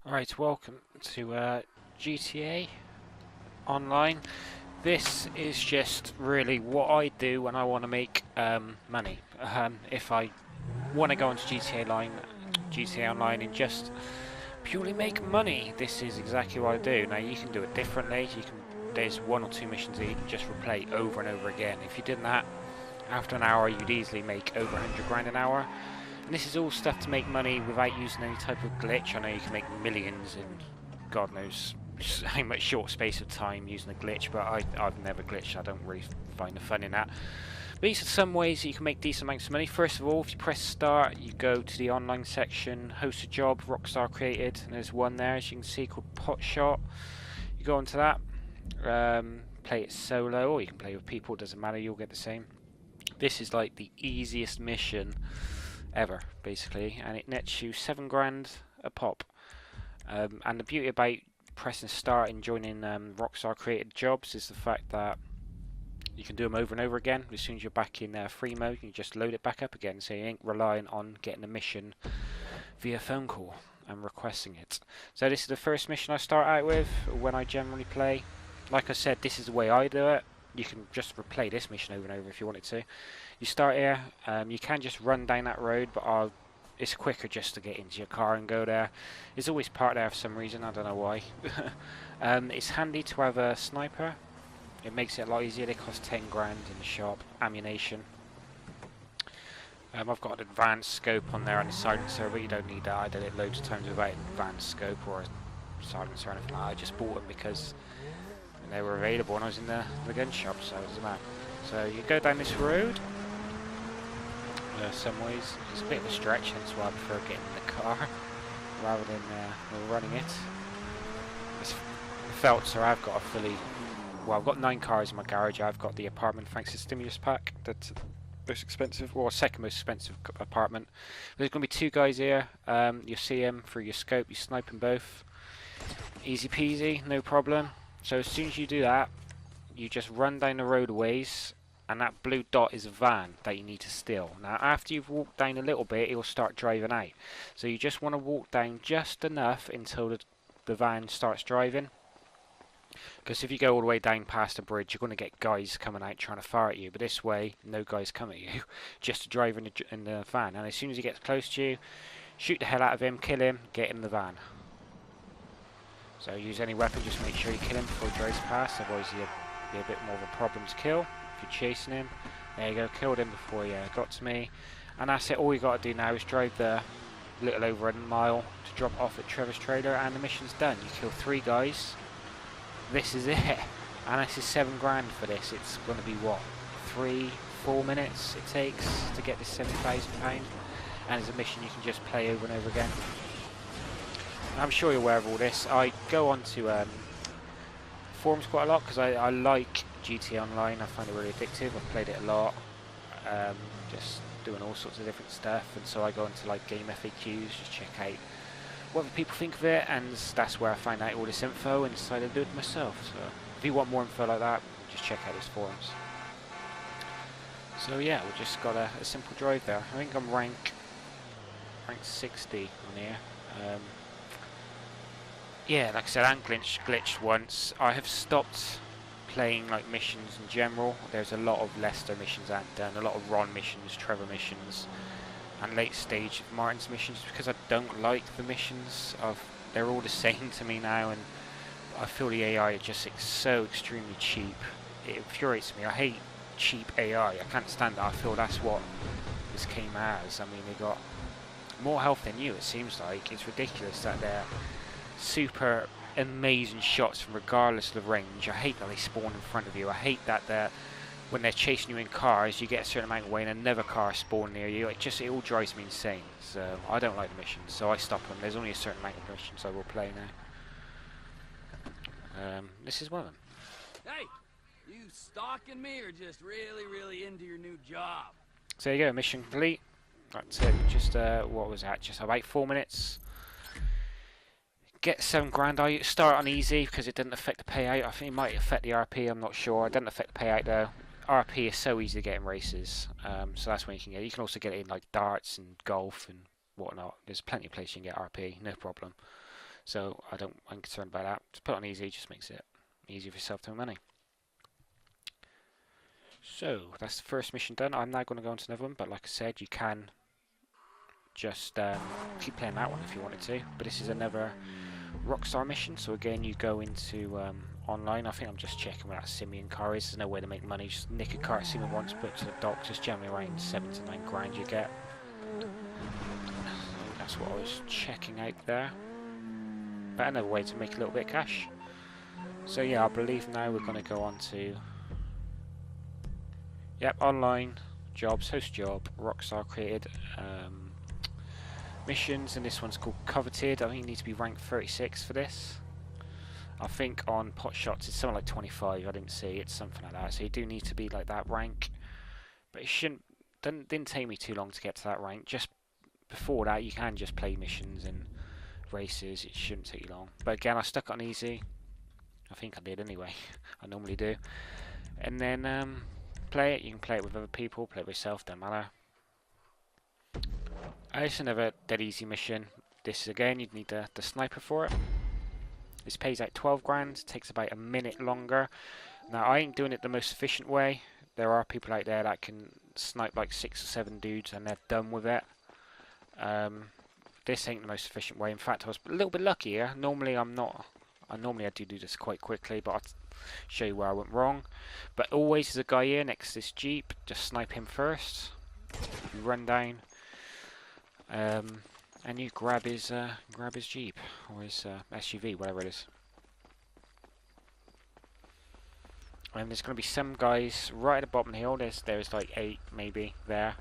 Alright, welcome to GTA Online. This is just really what I do when I want to make money. If I want to go into GTA Online and just purely make money, this is exactly what I do. Now you can do it differently. There's one or two missions that you can just replay over and over again. If you did that, after an hour you'd easily make over 100 grand an hour. And this is all stuff to make money without using any type of glitch. I know you can make millions in God knows how much short space of time using a glitch, but I've never glitched. I don't really find the fun in that. But these are some ways that you can make decent amounts of money. First of all, if you press start, you go to the online section, host a job, Rockstar created, and there's one there, as you can see, called Potshot. You go onto that, play it solo, or you can play with people, it doesn't matter, you'll get the same. This is like the easiest mission ever, basically, and it nets you 7 grand a pop. And the beauty about pressing start and joining Rockstar created jobs is the fact that you can do them over and over again. As soon as you're back in free mode, you just load it back up again, so you ain't relying on getting the mission via phone call and requesting it. So this is the first mission I start out with when I generally play. Like I said, this is the way I do it. You can just replay this mission over and over if you wanted to. You start here, you can just run down that road, but it's quicker just to get into your car and go there. It's always parked there for some reason, I don't know why. It's handy to have a sniper. It makes it a lot easier. They cost 10 grand in the shop. Ammunition. I've got an advanced scope on there and a silencer, but you don't need that. I did it loads of times without an advanced scope or a silencer or anything like that. I just bought them because they were available when I was in the gun shop, so it doesn't matter. So you go down this road. Some ways it's a bit of a stretch, hence why I prefer getting in the car rather than running it. It's felt, so I've got a I've got 9 cars in my garage. I've got the apartment thanks to the stimulus pack. That's most expensive, or second most expensive apartment. There's going to be 2 guys here. You'll see them through your scope. You snipe them both. Easy peasy, no problem. So as soon as you do that, you just run down the road a ways, and that blue dot is a van that you need to steal. Now after you've walked down a little bit, it'll start driving out. So you just want to walk down just enough until the van starts driving. Because if you go all the way down past the bridge, you're going to get guys coming out trying to fire at you. But this way, no guys come at you, just a driver in the van. And as soon as he gets close to you, shoot the hell out of him, kill him, get in the van. So use any weapon, just make sure you kill him before he drives past, otherwise he'll be a bit more of a problem to kill. If you're chasing him, there you go, killed him before he got to me. And that's it, all you got to do now is drive the little over a mile to drop off at Trevor's trailer, and the mission's done. You kill 3 guys, this is it. And this is 7 grand for this. It's going to be what, 3-4 minutes it takes to get this £70,000, and it's a mission you can just play over and over again. I'm sure you're aware of all this. I go on to forums quite a lot because I like GTA Online. I find it really addictive. I've played it a lot, just doing all sorts of different stuff, and so I go into like game FAQs, just check out what other people think of it, and that's where I find out all this info and decide to do it myself. So if you want more info like that, just check out these forums. So yeah, we just got a simple drive there. I think I'm rank 60 on here. Yeah, like I said, I haven't glitched once. I have stopped playing like missions in general. There's a lot of Lester missions I've done, a lot of Ron missions, Trevor missions, and late stage of Martin's missions, because I don't like the missions. They're all the same to me now, and I feel the AI is just so extremely cheap. It infuriates me. I hate cheap AI. I can't stand that. I feel that's what this came as. I mean, they got more health than you, it seems like. It's ridiculous that they're super amazing shots from regardless of range. I hate that they spawn in front of you. I hate that when they're chasing you in cars, you get a certain amount of way and another car spawn near you. It all drives me insane. So I don't like the missions, so I stop them. There's only a certain amount of missions I will play now. This is one of them. Hey, you stalking me or just really into your new job? So there you go, mission complete. That's it. Just what was that? Just about 4 minutes. Get 7 grand. I start on easy because it didn't affect the payout. I think it might affect the RP, I'm not sure. It didn't affect the payout though. RP is so easy to get in races, so that's when you can get it. You can also get it in like darts and golf and whatnot. There's plenty of places you can get RP, no problem. So I'm concerned about that. Just put it on easy, just makes it easier for yourself to earn money. So that's the first mission done. I'm now going to go on to another one, but like I said, you can just keep playing that one if you wanted to. But this is another Rockstar mission. So again, you go into online. I think I'm just checking where that Simeon car is. There's no way to make money. Just nick a car at Simeon once, put it to the dock. Just generally around 7 to 9 grand you get. So that's what I was checking out there. But another way to make a little bit of cash. So yeah, I believe now we're going to go on to online jobs, host job, Rockstar created missions, and this one's called Coveted. I think you need to be ranked 36 for this. I think on pot shots it's something like 25. I didn't see, it's something like that. So you do need to be like that rank, but it didn't take me too long to get to that rank. Just before that, you can just play missions and races. It shouldn't take you long. But again, I stuck it on easy. I think I did anyway. I normally do. And then play it. You can play it with other people, play it with yourself, don't matter. It's another dead easy mission. This again, you'd need the sniper for it. This pays out 12 grand, takes about a minute longer. Now I ain't doing it the most efficient way. There are people out there that can snipe like 6 or 7 dudes and they're done with it. This ain't the most efficient way. In fact, I was a little bit lucky here. Normally I'm not. Normally I do this quite quickly, but I'll show you where I went wrong. But always there's a guy here next to this Jeep. Just snipe him first. You run down, and you grab his Jeep or his SUV, whatever it is. And there's going to be some guys right at the bottom of the hill. There's like 8 maybe there.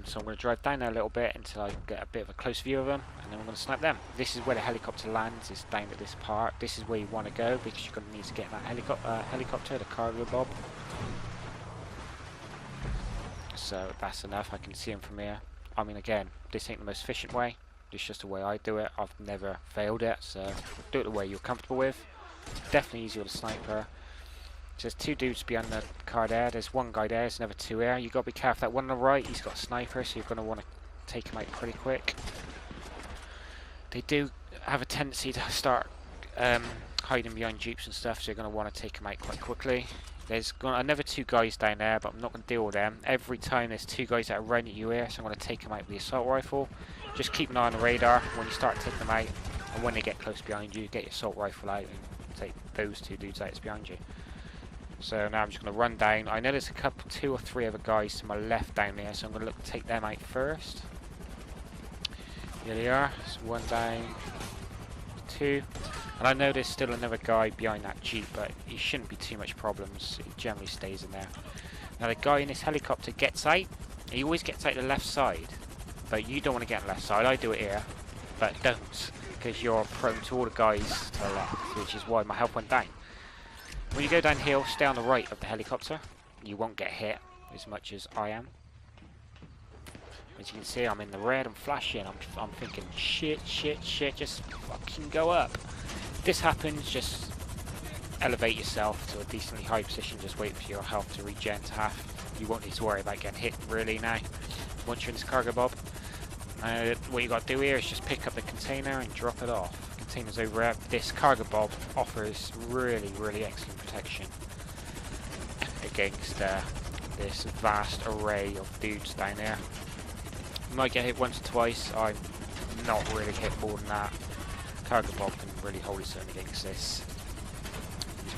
So I'm going to drive down there a little bit until I get a bit of a close view of them, and then we're going to snipe them. This is where the helicopter lands, is down at this part. This is where you want to go, because you're going to need to get that helicopter, the cargo bob. So that's enough, I can see them from here. I mean, again, this ain't the most efficient way. It's just the way I do it. I've never failed it, so do it the way you're comfortable with. Definitely easier with a sniper. There's 2 dudes behind the car there. There's 1 guy there. There's another 2 here. You've got to be careful. That one on the right, he's got a sniper, so you're going to want to take him out pretty quick. They do have a tendency to start hiding behind Jeeps and stuff, so you're going to want to take him out quite quickly. There's another 2 guys down there, but I'm not going to deal with them. Every time there's 2 guys that are running at you here, so I'm going to take them out with the assault rifle. Just keep an eye on the radar when you start taking them out, and when they get close behind you, get your assault rifle out and take those 2 dudes out that's behind you. So now I'm just going to run down. I know there's 2 or 3 other guys to my left down there, so I'm going to look to take them out first. Here they are. There's 1 down, 2. And I know there's still another guy behind that Jeep, but he shouldn't be too much problems. He generally stays in there. Now the guy in this helicopter gets out. He always gets out the left side, but you don't want to get on the left side. I do it here, but don't, because you're prone to all the guys to the left, which is why my health went down. When you go downhill, stay on the right of the helicopter. You won't get hit as much as I am. As you can see, I'm in the red, I'm flashing, I'm thinking, shit, just fucking go up. If this happens, just elevate yourself to a decently high position, just wait for your health to regen to half. You won't need to worry about getting hit really now, once you're in this cargo bob. What you got to do here is just pick up the container and drop it off. Container's over there. This cargo bob offers really excellent protection against this vast array of dudes down there. You might get hit once or twice. I'm not really hit more than that. Cargo bob can really hold its own against these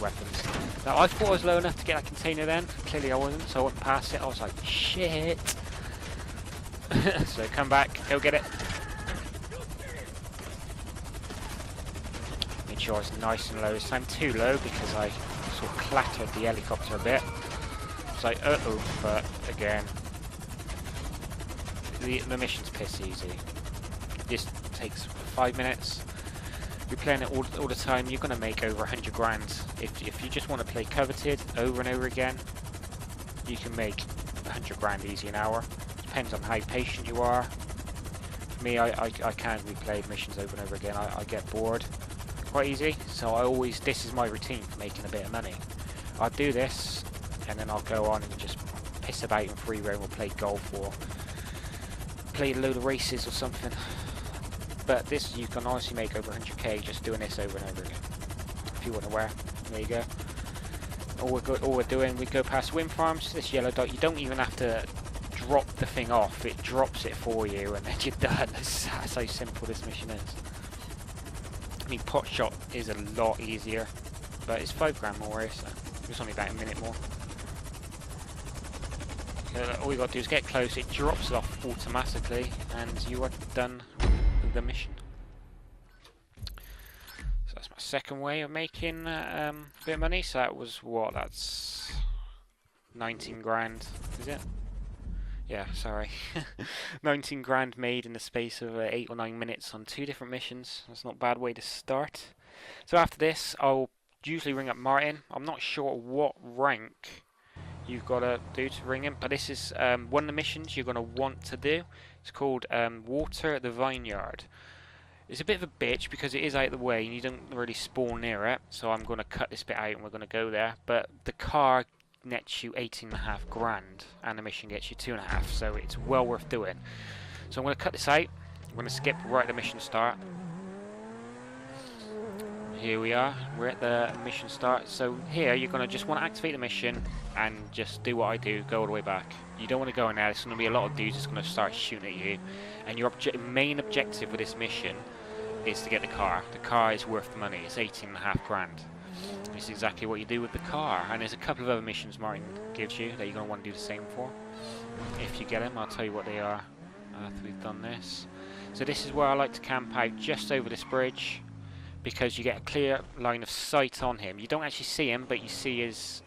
weapons. Now I thought I was low enough to get that container then. Clearly I wasn't, so I went past it. I was like, shit. So come back, go get it. Make sure it's nice and low this time. Too low because I sort of clattered the helicopter a bit. It's like, uh-oh, but again, the mission's piss easy. This takes 5 minutes. You're playing it all the time, you're going to make over 100 grand. If you just want to play Coveted over and over again, you can make 100 grand easy an hour. Depends on how patient you are. For me, I can't replay missions over and over again. I get bored quite easy, so this is my routine for making a bit of money. I'll do this, and then I'll go on and just piss about in free roam or play golf or play a load of races or something. but this you can honestly make over 100k just doing this over and over again. If you want to wear, there you go. All we're doing, we go past wind farms, this yellow dot, you don't even have to drop the thing off, it drops it for you and then you're done. That's how simple this mission is. I mean, pot shot is a lot easier, but it's 5 grand more, so it's only about a minute more. All you got to do is get close, it drops it off automatically, and you are done with the mission. So that's my second way of making a bit of money. So that was what? That's 19 grand, is it? Yeah, sorry. 19 grand made in the space of 8 or 9 minutes on 2 different missions. That's not a bad way to start. So after this, I'll usually ring up Martin. I'm not sure what rank you've got to do to ring him, but this is one of the missions you're going to want to do. It's called Water the Vineyard. It's a bit of a bitch because it is out of the way and you don't really spawn near it, so I'm going to cut this bit out and we're going to go there. But the car nets you 18.5 grand and the mission gets you 2.5, so it's well worth doing. So I'm going to cut this out. I'm going to skip right at the mission start. Here we are, we're at the mission start. So here you're going to just want to activate the mission and just do what I do, go all the way back. You don't want to go in there, there's going to be a lot of dudes that's going to start shooting at you. And your main objective with this mission is to get the car. The car is worth the money, it's 18.5 grand. It's exactly what you do with the car. And there's a couple of other missions Martin gives you that you're going to want to do the same for. If you get them, I'll tell you what they are after we've done this. So this is where I like to camp out, just over this bridge, because you get a clear line of sight on him. You don't actually see him, but you see his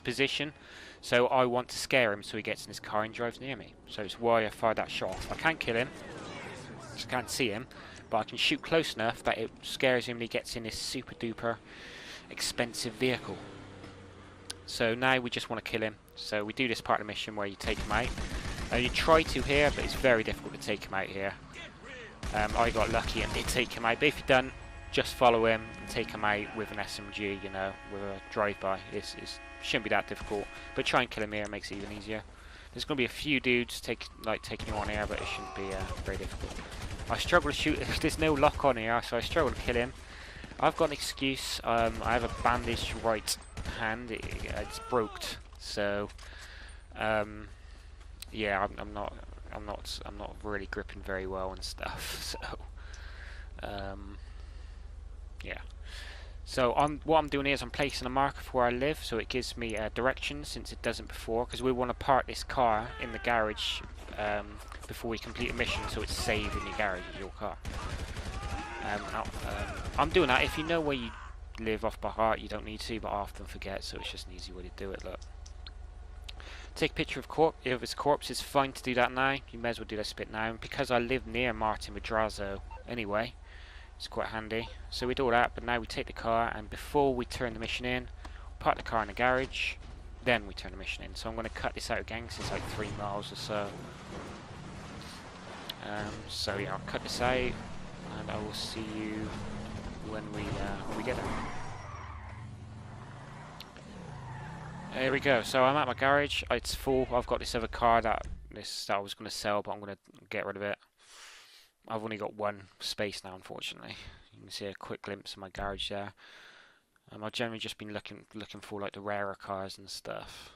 position. So I want to scare him so he gets in his car and drives near me. So it's why I fired that shot off. I can't kill him, just can't see him, but I can shoot close enough that it scares him and he gets in this super duper expensive vehicle. So now we just want to kill him. So we do this part of the mission where you take him out. You try to here, but it's very difficult to take him out here. I got lucky and did take him out, but if you don't, just follow him and take him out with an SMG, you know, with a drive-by. It shouldn't be that difficult, but try and kill him here, it makes it even easier. There's going to be a few dudes taking him on here, but it shouldn't be very difficult. I struggle to shoot, there's no lock on here, so I struggle to kill him. I've got an excuse, I have a bandaged right hand, it's broke, so yeah, I'm not really gripping very well and stuff, so yeah. So what I'm doing here is I'm placing a marker for where I live, so it gives me directions since it doesn't before, because we want to park this car in the garage before we complete a mission, so it's saved in your garage as your car. I'm doing that. If you know where you live off by heart, you don't need to, but I often forget, so it's just an easy way to do it. Look, take a picture of his corpse. It's fine to do that now. You may as well do that bit now. And because I live near Martin Madrazo anyway, it's quite handy. So we do all that, but now we take the car, and before we turn the mission in, park the car in the garage, then we turn the mission in. So I'm going to cut this out again because it's like 3 miles or so. So yeah, I'll cut this out, and I will see you when we get there. There we go. So I'm at my garage. It's full. I've got this other car that I was going to sell, but I'm going to get rid of it. I've only got one space now, unfortunately. You can see a quick glimpse of my garage there. I've generally just been looking for like the rarer cars and stuff.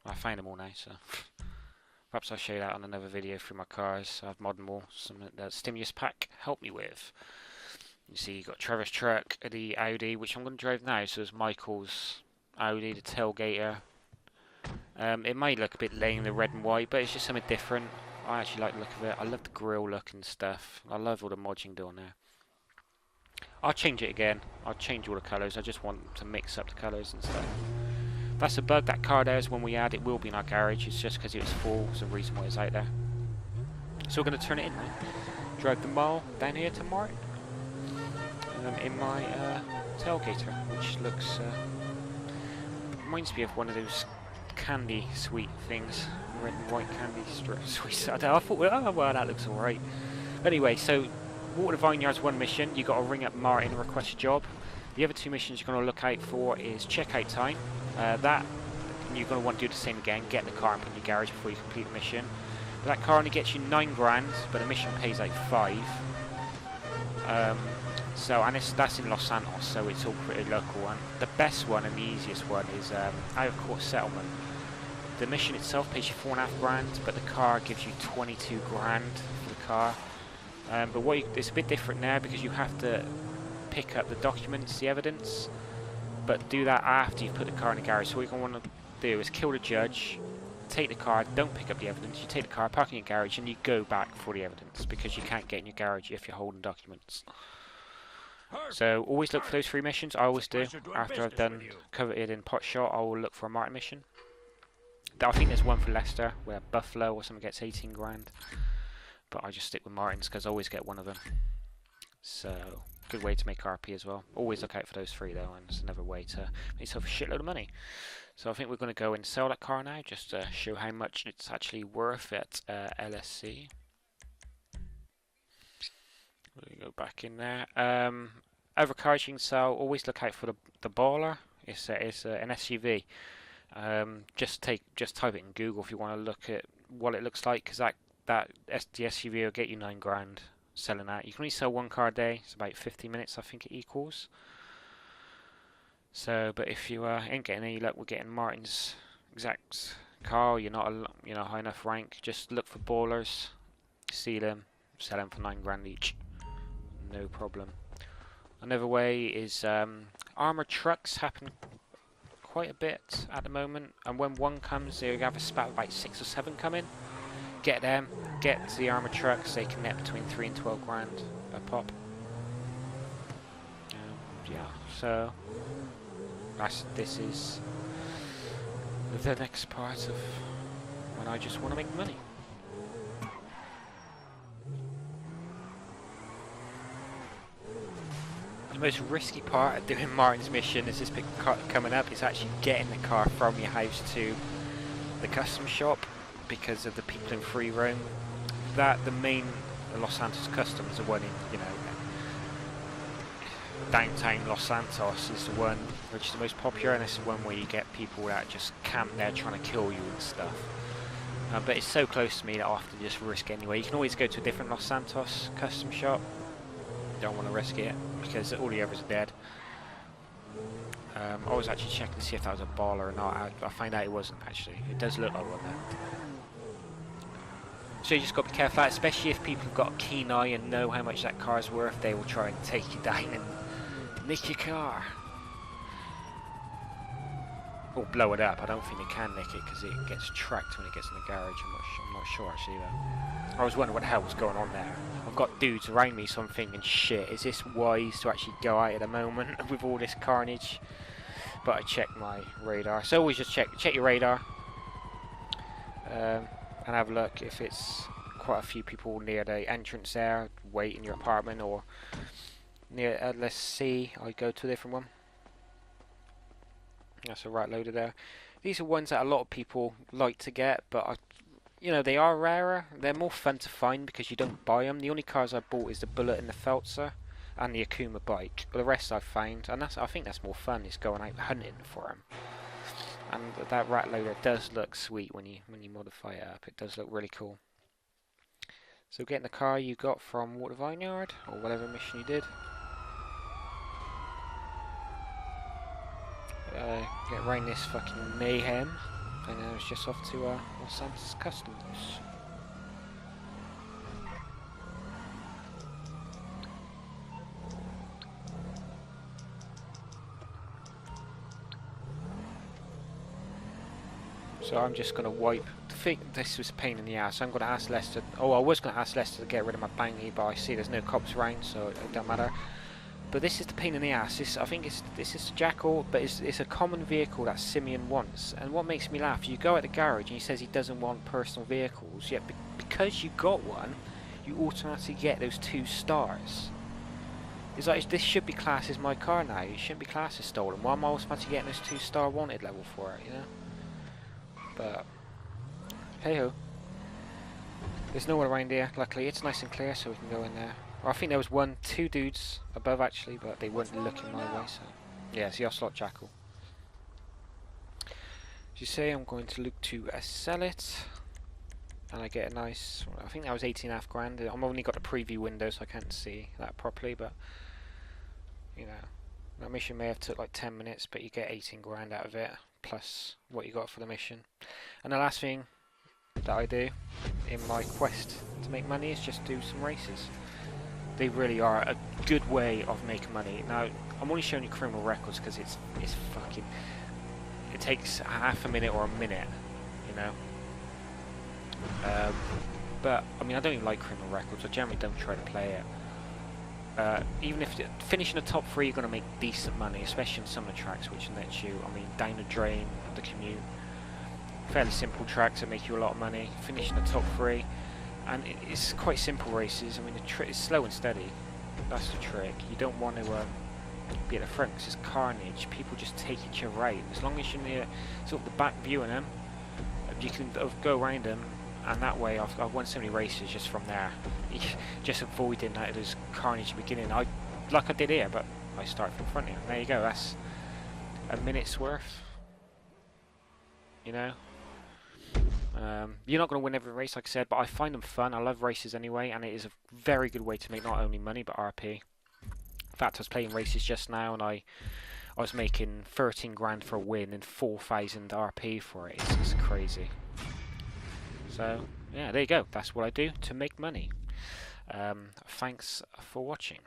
I found them all now, so perhaps I'll show you that on another video through my cars. I've modded them all. Something that Stimulus Pack helped me with. You see, you got Trevor's truck, the Audi, which I'm going to drive now. So there's Michael's Audi, the tailgater. It might look a bit lame, the red and white, but it's just something different. I actually like the look of it. I love the grille look and stuff. I love all the mods you can do on there. I'll change it again. I'll change all the colours. I just want to mix up the colours and stuff. That's a bug. That car there is when we add it will be in our garage. It's just because it was full. There's a reason why it's out there. So we're going to turn it in now. Drive the mile down here to Martin. In my tailgater, which looks reminds me of one of those candy sweet things, red and white candy sweets. I thought, oh well, that looks alright. Anyway, so Water the Vineyard's one mission. You got to ring up Martin and request a job. The other 2 missions you're going to look out for is checkout time. That you're going to want to do the same again. Get the car and put in your garage before you complete the mission. But that car only gets you 9 grand, but the mission pays like 5. So, and that's in Los Santos, so it's all pretty local. And the best one and the easiest one is Out of Court Settlement. The mission itself pays you 4.5 grand, but the car gives you 22 grand for the car. But it's a bit different now because you have to pick up the documents, the evidence, but do that after you've put the car in the garage. So what you're going to want to do is kill the judge, take the car, don't pick up the evidence, you take the car, park in your garage, and you go back for the evidence because you can't get in your garage if you're holding documents. So always look for those 3 missions. I always do. After I've done coveted in pot shot, I will look for a Martin mission. I think there's one for Leicester where Buffalo or something gets 18 grand, but I just stick with Martins because I always get one of them. So good way to make RP as well. Always look out for those 3 though, and it's another way to make yourself a shitload of money. So I think we're going to go and sell that car now, just to show how much it's actually worth at LSC. We'll go back in there. Other cars you can sell, always look out for the Baller. It's an SUV. Just type it in Google if you want to look at what it looks like, because the SUV will get you 9 grand selling that. You can only sell 1 car a day. It's about 50 minutes, I think it equals. So, but if you ain't getting any luck with getting Martin's exact car, you're not high enough rank, just look for Ballers, steal them, sell them for 9 grand each. No problem. Another way is armoured trucks happen quite a bit at the moment, and when one comes, they have a spat of about 6 or 7 come in. Get them, get the armoured trucks. They can net between 3 and 12 grand a pop. Yeah, so this is the next part of when I just want to make money. The most risky part of doing Martin's mission is this big car coming up is actually getting the car from your house to the custom shop because of the people in free roam. The main Los Santos Customs, the one in downtown Los Santos, is the one which is the most popular, and it's the one where you get people that just camp there trying to kill you and stuff. But it's so close to me that I often just risk it anyway. You can always go to a different Los Santos custom shop. Don't want to risk it because all the others are dead. I was actually checking to see if that was a Baller or not. I found out it wasn't actually. It does look like one though. So you just got to be careful, especially if people have got a keen eye and know how much that car's worth. They will try and take you down and nick your car. Or blow it up. I don't think they can nick it because it gets tracked when it gets in the garage. I'm not sure actually though. I was wondering what the hell was going on there. I've got dudes around me, so I'm thinking, shit, is this wise to actually go out at the moment with all this carnage? But I checked my radar. So always just check your radar. And have a look if it's quite a few people near the entrance there, wait in your apartment, or near, let's see, I go to a different one. That's a right loader there. These are ones that a lot of people like to get, but you know, they are rarer. They're more fun to find because you don't buy them. The only cars I bought is the Bullet and the Feltzer and the Akuma bike. But the rest I've found, and I think that's more fun, is going out hunting for them. And that rat loader does look sweet when you modify it up. It does look really cool. So getting the car you got from Water Vineyard, or whatever mission you did. Get around this fucking mayhem. And then it's just off to Los Santos Customs. So I'm just going to wipe. I think this was a pain in the ass. I'm going to ask Lester. Oh, I was going to ask Lester to get rid of my bangy, but I see there's no cops around, so it don't matter. But this is the pain in the ass. I think this is Jackal, but it's a common vehicle that Simeon wants. And what makes me laugh, you go at the garage and he says he doesn't want personal vehicles, yet because you got one, you automatically get those 2 stars. It's like, this should be classed as my car now. It shouldn't be classed as stolen. Why am I automatically getting those 2-star wanted level for it, you know? But hey ho. There's no one around here, luckily. It's nice and clear, so we can go in there. Well, I think there was 2 dudes above actually, but they weren't looking my way, so yeah, it's the Ocelot Jackal. As you say, I'm going to look to sell it. and I get a nice, I think that was 18.5 grand. I've only got the preview window, so I can't see that properly, but you know, that mission may have took like 10 minutes, but you get 18 grand out of it, plus what you got for the mission. And the last thing that I do in my quest to make money is just do some races. They really are a good way of making money. Now, I'm only showing you criminal records because it's fucking, it takes half a minute or a minute, you know. But I mean, I don't even like criminal records. I generally don't try to play it. Even if finishing the top 3, you're going to make decent money, especially on some of the tracks which let you, I mean, down the drain, the commute, fairly simple tracks that make you a lot of money. Finishing the top 3, and it's quite simple races. I mean, the trick is slow and steady. That's the trick. You don't want to be at the front because it's carnage. People just take it to your right. As long as you're near sort of the back viewing them, you can go around them. And that way, I've won so many races just from there, just avoiding that there's carnage at the beginning. Like I did here, but I start from front here. There you go. That's a minute's worth. You know, you're not going to win every race, like I said, but I find them fun. I love races anyway, and it is a very good way to make not only money but RP. In fact, I was playing races just now, and I was making 13 grand for a win and 4,000 RP for it. It's crazy. So, yeah, there you go. That's what I do to make money. Thanks for watching.